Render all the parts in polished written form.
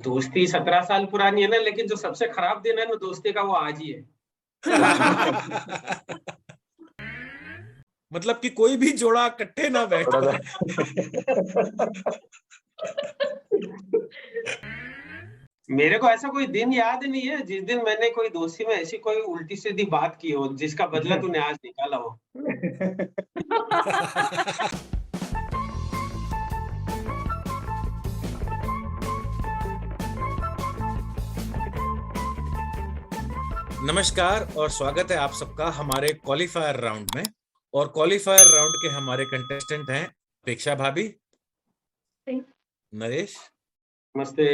दोस्ती 17 साल पुरानी है ना, लेकिन जो सबसे खराब दिन है ना दोस्ती का, वो आज ही है। मतलब कि कोई भी जोड़ा इकट्ठे ना बैठ थोड़ा पाए। मेरे को ऐसा कोई दिन याद नहीं है जिस दिन मैंने कोई दोस्ती में ऐसी कोई उल्टी सीधी बात की हो जिसका बदला तूने आज निकाला हो। नमस्कार और स्वागत है आप सबका हमारे क्वालिफायर राउंड में। और क्वालिफायर राउंड के हमारे कंटेस्टेंट हैं अपेक्षा भाभी, नरेश, नमस्ते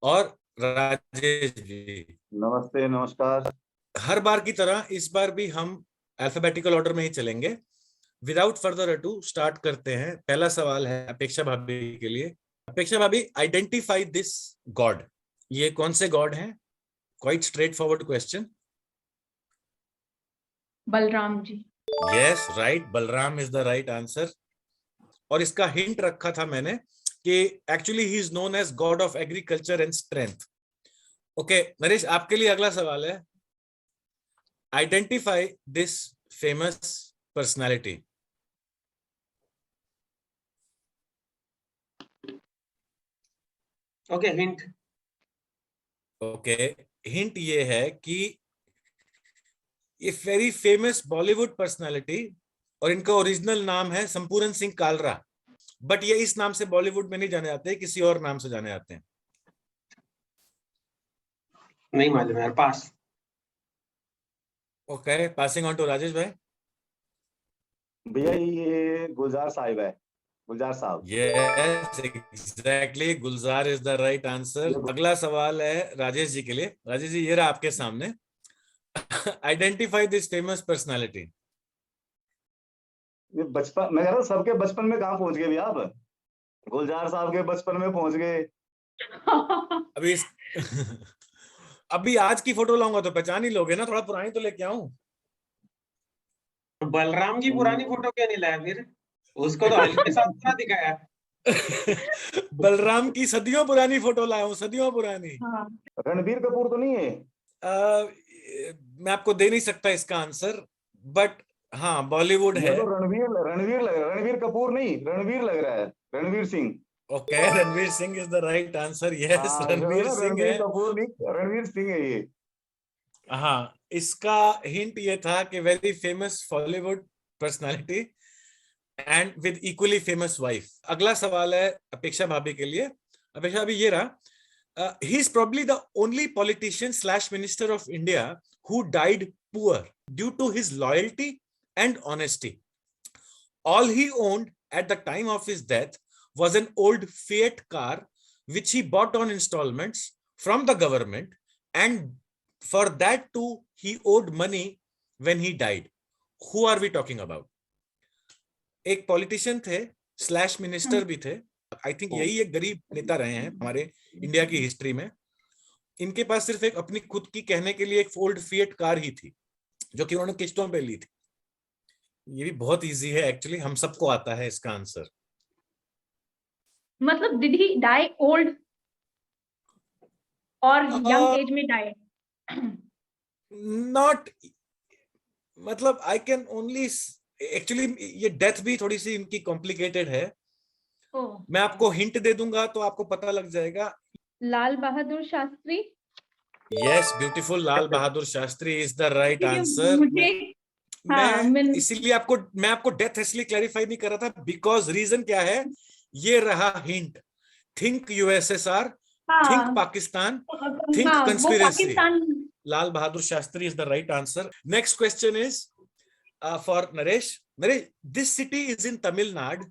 और राजेश जी। नमस्ते, नमस्कार। हर बार की तरह इस बार भी हम अल्फाबेटिकल ऑर्डर में ही चलेंगे। विदाउट फर्दर अडू स्टार्ट करते हैं। पहला सवाल है अपेक्षा भाभी के लिए। अपेक्षा भाभी, आइडेंटिफाई दिस गॉड। ये कौन से गॉड हैं? Quite straightforward question. Balram ji. Yes, right, Balram is the right answer. और इसका हिंट रखा था मैंने कि actually he is known as god of agriculture and strength. Okay Naresh, आपके लिए अगला सवाल है। Identify this famous personality. Okay, hint. Okay, hint ये है कि ये वेरी फेमस बॉलीवुड पर्सनालिटी, और इनका ओरिजिनल नाम है संपूर्ण सिंह कालरा, बट ये इस नाम से बॉलीवुड में नहीं जाने जाते, किसी और नाम से जाने जाते हैं। नहीं मालूम यार, pass. Okay, passing on to Rajesh भाई। भैया ये गुलजार साहिब है, Gulzar Sahab. Yes exactly, Gulzar is the right answer. अगला सवाल है राजेश जी के लिए। राजेश जी, ये रहा आपके सामने। Identify this famous personality. ये बचपन, मैं कह रहा हूँ सबके बचपन में कहाँ पहुंच गए भैया आप? गुलजार साहब के बचपन में पहुंच गए। अभी अभी आज की फोटो लाऊंगा तो पहचान ही लोगे ना, थोड़ा पुरानी तो लेके आऊं। बलराम की पुरानी फोटो क्यों नहीं लाया फिर? उसको तो अली के साथ पूरा दिखाया। बलराम की सदियों पुरानी फोटो लाया हूं, सदियों पुरानी। हाँ। रणबीर कपूर तो नहीं है? मैं आपको दे नहीं सकता इसका आंसर, बट हाँ बॉलीवुड ये है। तो रणवीर रणवीर लग रहा है, रणवीर कपूर नहीं, रणवीर लग रहा है, Ranveer Singh. Okay, Ranveer Singh is the right answer. Yes, हाँ, रणवीर सिंह रणवीर है। कपूर नहीं, रणवीर सिंह है ये। हाँ, इसका हिंट ये था कि very famous Bollywood personality and with equally famous wife. अगला सवाल है अपेक्षा भाभी के लिए। अपेक्षा भाभी, ये रहा। he is probably the only politician slash minister of India who died poor due to his loyalty and honesty. All he owned at the time of his death was an old Fiat car which he bought on installments from the government, and for that too he owed money when he died. Who are we talking about? एक politician थे slash minister भी थे। I think यही एक गरीब नेता रहे हैं हमारे इंडिया की हिस्ट्री में। इनके पास सिर्फ एक अपनी खुद की कहने के लिए एक ओल्ड फिएट कार ही थी, जो कि उन्होंने किस्तों पे ली थी। ये भी बहुत इजी है एक्चुअली, हम सबको आता है इसका आंसर। मतलब डिड ही डाई ओल्ड और यंग एज में डाई? नॉट, मतलब आई कैन ओनली एक्चुअली, ये डेथ भी थोड़ी सी इनकी कॉम्प्लिकेटेड है। मैं आपको हिंट दे दूंगा तो आपको पता लग जाएगा। Lal Bahadur Shastri. Yes, beautiful, Lal Bahadur Shastri is the right answer. मुझे मैं इसीलिए आपको डेथ इसलिए क्लैरिफाई नहीं कर रहा था, बिकॉज रीजन क्या है, ये रहा hint. Think USSR, think Pakistan, think conspiracy. Lal Bahadur Shastri is the right answer. Next question is for Naresh. Naresh, this city is in Tamil Nadu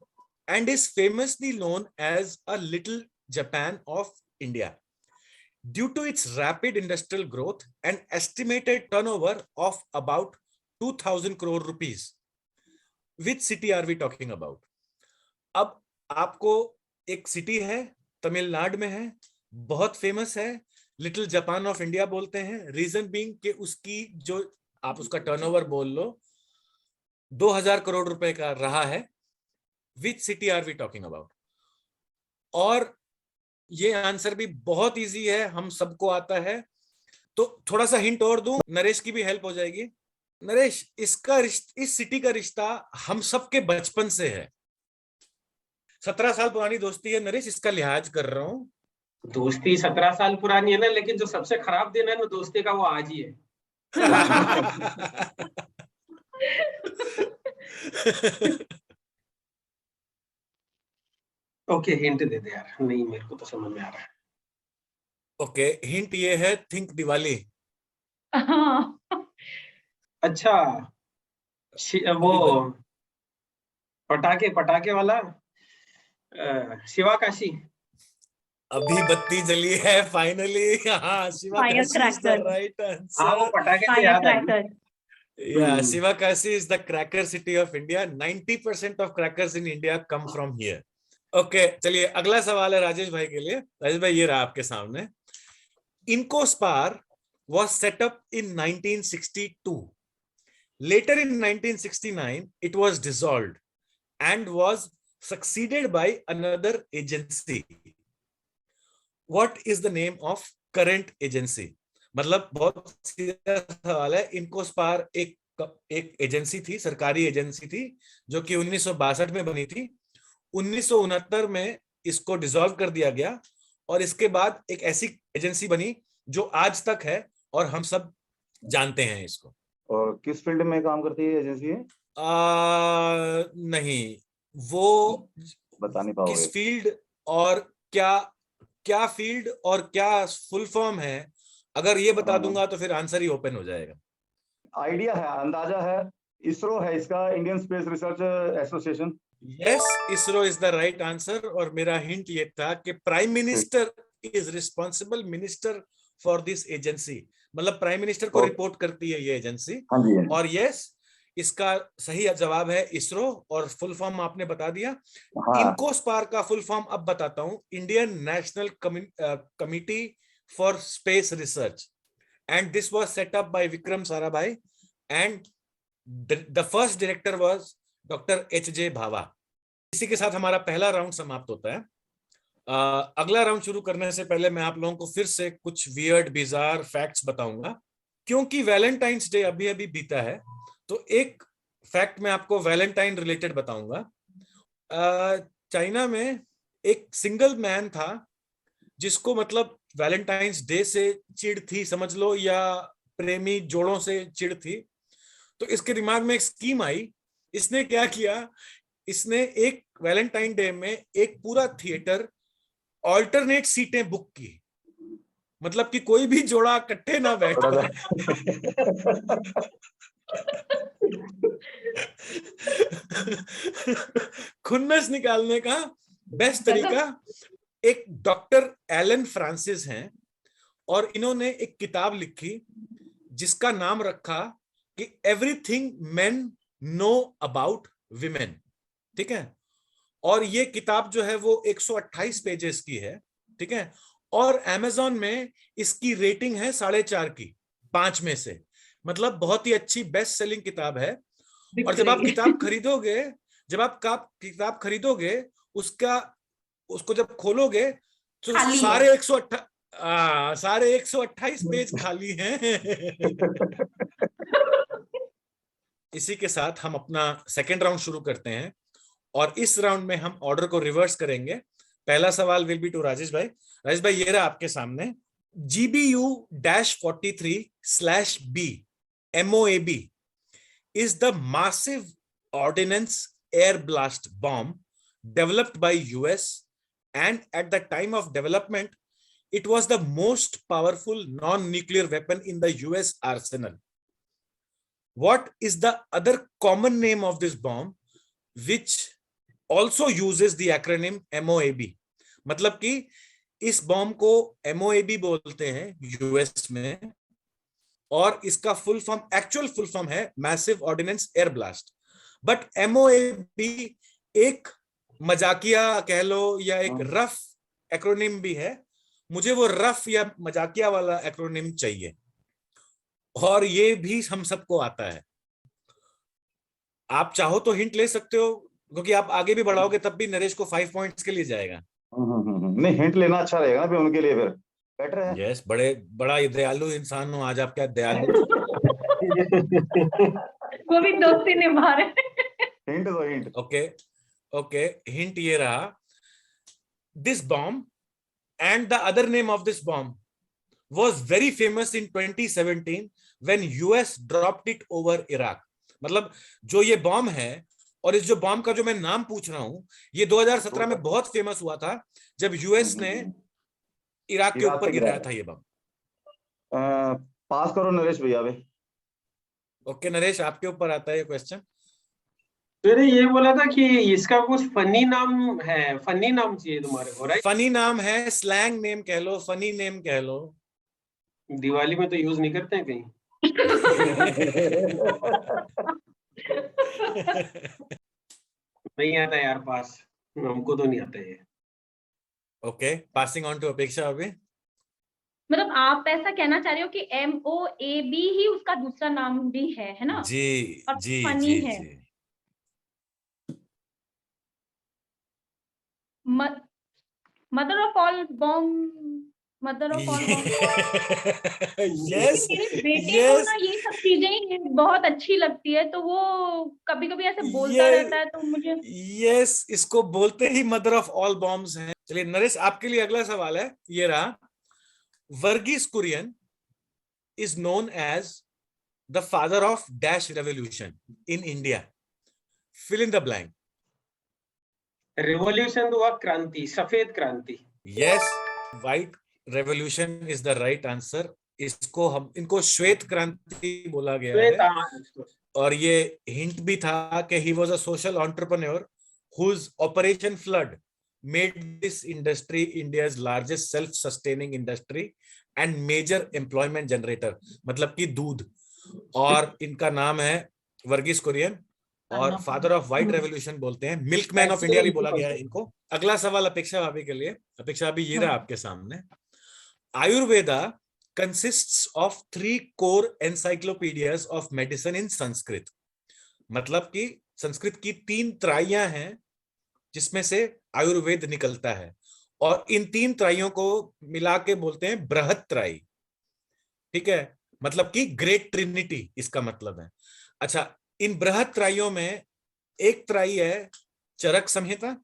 and is famously known as a little Japan of India due to its rapid industrial growth and estimated turnover of about 2000 crore rupees. Which city are we talking about? अब आपको एक city है, तमिलनाडु में है, बहुत famous है, little Japan of India बोलते हैं। रीजन बीइंग कि उसकी जो आप उसका टर्नओवर बोल लो 2000 करोड़ रुपए का रहा है। Which city are we talking about? और ये आंसर भी बहुत इजी है, हम सबको आता है। तो थोड़ा सा हिंट और दूं, नरेश की भी हेल्प हो जाएगी। नरेश, इस सिटी का रिश्ता हम सबके बचपन से है। 17 साल पुरानी दोस्ती है नरेश, इसका लिहाज कर रहा हूं। दोस्ती 17 साल पुरानी है ना, लेकिन जो सबसे खराब दिन है ना दोस्ती का वो आज ही है। ओके, हिंट दे दे यार, नहीं मेरे को तो समझ में आ रहा है। ओके, हिंट ये है, थिंक दिवाली। हाँ, अच्छा, वो पटाखे पटाखे वाला, शिवा काशी। अभी बत्ती जली है फाइनली। हाँ, Sivakasi is the Firecracker. Right हाँ, वो आंसर। पटाखे से याद आई। Firecracker. Yeah, Sivakasi is the cracker city of India. 90% of crackers in India come from here. Okay, चलिए अगला सवाल है राजेश भाई के लिए। राजेश भाई, ये रहा आपके सामने। INCOSPAR was set up in 1962. Later in 1969, it was dissolved and was succeeded by another agency. What is the name of current agency? मतलब बहुत सीधा सवाल है। इनकोस्पार एक एजेंसी थी, सरकारी एजेंसी थी, जो कि 1962 में बनी थी। 1969 में इसको डिसॉल्व कर दिया गया और इसके बाद एक ऐसी एजेंसी बनी जो आज तक है और हम सब जानते हैं इसको। और किस फील्ड में काम करती है एजेंसी है? नहीं, वो बता नहीं पाओगे। किस फील्ड और क्या फील्ड और क्या फुल फॉर्म है, अगर ये बता दूंगा तो फिर आंसर ही ओपन हो जाएगा। आइडिया है, अंदाजा है, इसरो है इसका, Indian space research association. Yes, ISRO is the right answer. और मेरा हिंट ये था कि prime minister is responsible minister for this agency, मतलब प्राइम मिनिस्टर को रिपोर्ट करती है ये एजेंसी। हाँ जी। और यस, इसका सही जवाब है इसरो, और फुल फॉर्म आपने बता दिया। हाँ। इनकोस्पार का फुल फॉर्म अब बताता हूं, Indian National Committee for Space Research, and this was set up by Vikram Sarabhai and the first director was doctor H J. Bhabha. इसी के साथ हमारा पहला राउंड समाप्त होता है। अगला राउंड शुरू करने से पहले मैं आप लोगों को फिर से कुछ वियर्ड बिजार फैक्ट्स बताऊंगा, क्योंकि वैलेंटाइंस डे अभी अभी बीता है, तो एक फैक्ट मैं आपको वैलेंटाइन रिलेटेड बताऊंगा। चाइना में एक सिंगल मैन था जिसको मतलब वैलेंटाइंस डे से चिढ़ थी समझ लो, या प्रेमी जोड़ों से चिढ़ थी। तो इसके दिमाग में एक स्कीम आई। इसने क्या किया, इसने एक वैलेंटाइन डे में एक पूरा थिएटर ऑल्टरनेट सीटें बुक की, मतलब कि कोई भी जोड़ा इकट्ठे ना बैठे। खुन्नस निकालने का बेस्ट तरीका, एक डॉक्टर एलन फ्रांसिस हैं और इन्होंने एक किताब लिखी जिसका नाम रखा कि everything main know about women. ठीक है, और ये किताब जो है वो 128 पेजेस की है। ठीक है, और अमेज़न में इसकी रेटिंग है 4.5 की 5 में से, मतलब बहुत ही अच्छी बेस्ट सेलिंग किताब है। और जब आप किताब खरीदोगे उसको जब खोलोगे तो सारे 128 पेज खाली हैं। इसी के साथ हम अपना सेकेंड राउंड शुरू करते हैं, और इस राउंड में हम ऑर्डर को रिवर्स करेंगे। पहला सवाल विल बी टू राजेश भाई। राजेश भाई, ये रहा आपके सामने। GBU-43/B MOAB is the massive ordnance air blast bomb developed by US, and at the time of development it was the most powerful non-nuclear weapon in the US arsenal. What is the other common name of this bomb which also uses the acronym MOAB? मतलब कि इस bomb को MOAB बोलते हैं US में, और इसका full form, actual full form है massive ordnance air blast. But MOAB एक मजाकिया कह लो या एक रफ एक्रोनिम भी है। मुझे वो रफ या मजाकिया वाला एक्रोनिम चाहिए, और ये भी हम सबको आता है। आप चाहो तो हिंट ले सकते हो, क्योंकि आप आगे भी बढ़ाओगे तब भी नरेश को 5 पॉइंट्स के लिए जाएगा। नहीं, हिंट लेना अच्छा रहेगा ना फिर उनके लिए, फिर बेटर है। यस, बड़ा दयालु इंसान हो आज आप, क्या दयालु। वो भी दोस्ती निभा रहे। हिंट दो, हिंट। ओके ओके, हिंट ये रहा, this bomb and the other name of this bomb was very famous in 2017 when US dropped it over Iraq. मतलब जो ये बॉम्ब है और इस जो बॉम्ब का जो मैं नाम पूछ रहा हूं, ये 2017 में बहुत फेमस हुआ था जब यूएस ने इराक के इराक ऊपर पे गिराया था ये बम। पास करो नरेश भैया भाई। ओके नरेश, आपके ऊपर आता है ये क्वेश्चन। मैंने ये बोला था कि इसका कुछ फनी नाम है, फनी नाम चाहिए तुम्हारे को, राइट? फनी नाम है, स्लैंग नेम कह लो, फनी नेम कह लो। दिवाली में तो यूज नहीं करते हैं कहीं। नहीं आता यार, पास, हमको तो नहीं आता ये। Okay, passing on to Apeksha अभी। मतलब आप ऐसा कहना चाह रहे हो कि MOAB ही उसका दूसरा नाम भी है ना? जी और जी फनी जी है। जी। Mother of all bomb, mother of all bomb. Yes मेरे बेटे को यस ना ये सब चीजें बहुत अच्छी लगती है, तो वो कभी कभी ऐसे बोलता रहता है, तो मुझे। यस, इसको बोलते ही मदर ऑफ ऑल बॉम्ब्स हैं। चलिए नरेश, आपके लिए अगला सवाल है, ये रहा, Verghese Kurien is known as the father of dash revolution in India, fill in the blank. Revolution हुआ क्रांति, सफेद क्रांति। Yes, white revolution is the right answer. इनको श्वेत क्रांति बोला गया है। और ये हिंट भी था कि he was a social entrepreneur whose operation flood made this industry India's largest self sustaining industry and major employment generator, मतलब कि दूध। और इनका नाम है वर्गीस कुरियन, और फादर ऑफ व्हाइट रेवोल्यूशन बोलते हैं, मिल्कमैन ऑफ इंडिया भी बोला गया है इनको। अगला सवाल अपेक्षा भाभी के लिए। अपेक्षा भाभी, ये रहा आपके सामने, Ayurveda consists of 3 core encyclopedias of medicine in Sanskrit. मतलब कि संस्कृत की 3 त्राइयां हैं जिसमें से आयुर्वेद निकलता है, और इन 3 त्राइयों को मिला के बोलते हैं बृहत त्राई। ठीक है, मतलब कि ग्रेट ट्रिनिटी इसका मतलब है। अच्छा, इन बृहत त्राइयों में एक त्राई है चरक संहिता,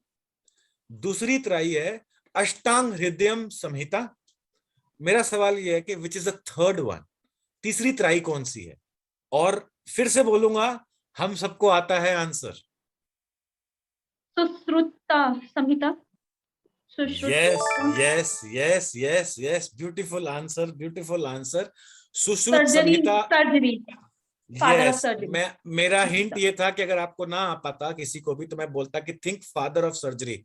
दूसरी त्राई है अष्टांग हृदयम संहिता। मेरा सवाल यह है कि which is the third one, तीसरी त्राई कौन सी है? और फिर से बोलूंगा, हम सबको आता है answer. Sushruta Samhita. Yes yes yes yes yes, beautiful answer, beautiful answer. Sushruta surgery, Samhita. Surgery, father of yes, surgery. मेरा हिंट ये था कि अगर आपको ना आ पाता किसी को भी, तो मैं बोलता कि think father of surgery.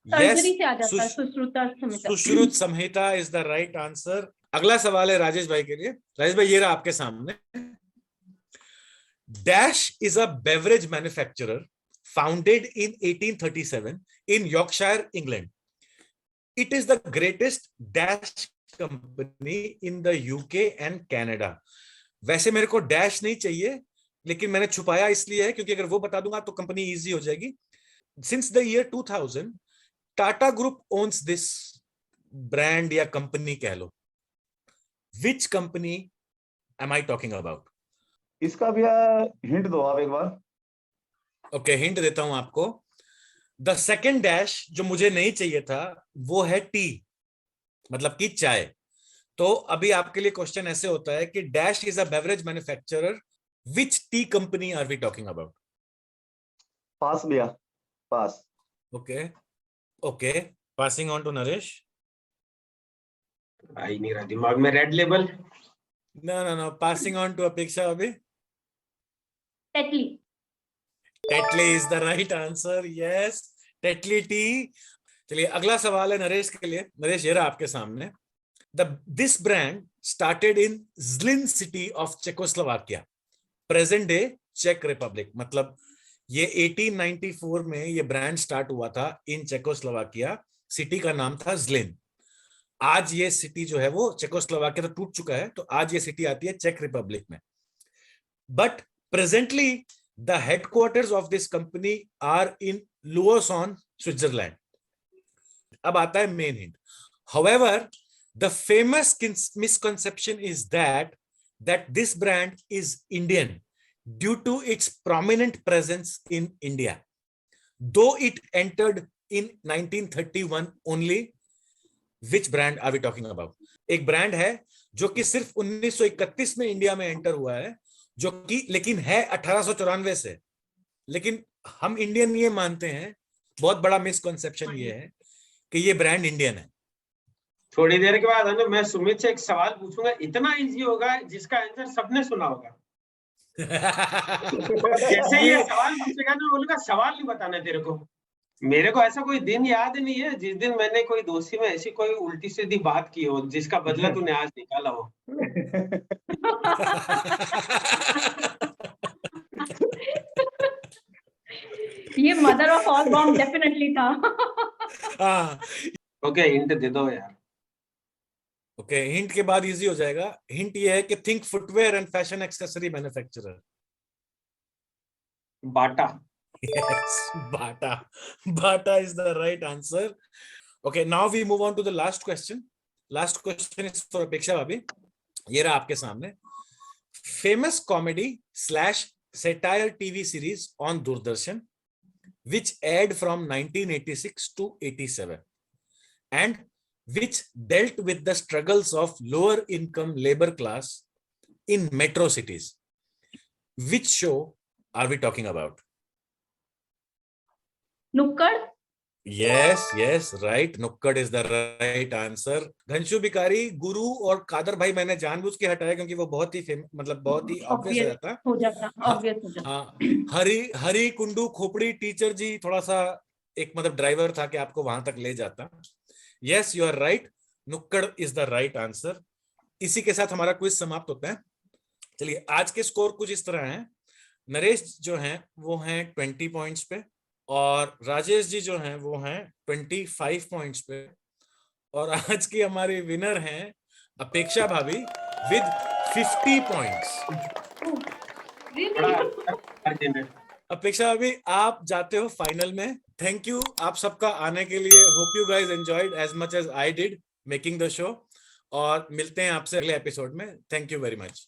Surgery से आ जाता है सुश्रुता संहिता। सुश्रुत संहिता इज द राइट आंसर। अगला सवाल है राजेश भाई के लिए। राजेश भाई, ये रहा आपके सामने, dash is a beverage manufacturer founded in 1837 in Yorkshire, England. It is the greatest dash company in the UK and Canada. वैसे मेरे को डैश नहीं चाहिए, लेकिन मैंने छुपाया इसलिए है क्योंकि अगर वो बता दूंगा तो कंपनी इजी हो जाएगी। Since the year 2000, Tata group owns this brand या कंपनी कह लो। Which company am I talking about? इसका भैया हिंट दो आप एक बार। ओके, हिंट देता हूं आपको। द सेकेंड डैश जो मुझे नहीं चाहिए था वो है टी, मतलब कि चाय। तो अभी आपके लिए क्वेश्चन ऐसे होता है कि dash is a beverage manufacturer, which tea company are we talking about? Pass भैया, pass. Okay okay, passing on to Naresh. आई नहीं रहा दिमाग में, red label. No no no, passing on to Apeksha अभी। Tetley. Tetley is the right answer, yes, Tetley tea. चलिए अगला सवाल है नरेश के लिए। नरेश, ये रहा आपके सामने, this brand started in Zlin city of Czechoslovakia, present day चेक रिपब्लिक। मतलब ये 1894 में ये ब्रांड स्टार्ट हुआ था इन चेकोस्लोवाकिया, सिटी का नाम था ज़्लिन। आज ये सिटी जो है वो, चेकोस्लोवाकिया तो टूट चुका है, तो आज ये सिटी आती है चेक रिपब्लिक में। But presently the headquarters of this company are in Lausanne, Switzerland. अब आता है main hint. However, the famous misconception is that this brand is Indian due to its prominent presence in India. Though it entered in 1931 only. Which brand are we talking about? एक brand है जो कि सिर्फ 1931 में India में enter हुआ है, जो कि लेकिन है 1894 से. लेकिन हम इंडियन ये मानते हैं, बहुत बड़ा मिसकंसेप्शन ये है कि ये ब्रांड इंडियन है. थोड़ी देर के बाद है ना, मैं सुमित से एक सवाल पूछूंगा, इतना इजी होगा जिसका आंसर सबने सुना होगा. जैसे ये सवाल पूछेगा ना, बोलूंगा सवाल नहीं बताना तेरे को. मेरे को ऐसा कोई दिन याद नहीं है जिस दिन मैंने कोई दोस्ती में ऐसी कोई उल्टी सीधी बात की हो जिसका बदला तूने आज निकाला हो. ये mother of all bomb definitely था. ओके, हिंट दे दो यार. ओके, हिंट के बाद इजी हो जाएगा. हिंट ये है कि think footwear and fashion accessory manufacturer. Bata. Yes, Bata. Bata is the right answer. Okay, now we move on to the last question. Last question is for Apeksha Bhabhi. ये रहा आपके सामने. Famous comedy / satire TV series on Doordarshan, which aired from 1986 to 87, and which dealt with the struggles of lower income labor class in metro cities. Which show are we talking about? नुक्कड़. Yes, right. Nukkad is the right answer. घनश्यू भिखारी, गुरु और कादर भाई मैंने जानबूझ के हटाया क्योंकि वो बहुत ही मतलब बहुत ही ऑब्वियस हो जाता. हाँ, हरी कुंडू खोपड़ी टीचर जी थोड़ा सा एक मतलब ड्राइवर था कि आपको वहां तक ले जाता. Yes, you are right. नुक्कड़ is the right answer. इसी के साथ हमारा क्विज समाप्त होता है. चलिए, आज के स्कोर कुछ इस तरह हैं. नरेश जो हैं वो हैं 20 पॉइंट्स पे, और राजेश जी जो हैं वो हैं 25 पॉइंट्स पे, और आज की हमारी विनर हैं अपेक्षा भाभी विद 50 पॉइंट्स. अपेक्षा भाभी, आप जाते हो फाइनल में. थैंक यू आप सबका आने के लिए. Hope you guys enjoyed as much as I did making the show, और मिलते हैं आपसे अगले एपिसोड में. Thank you very much.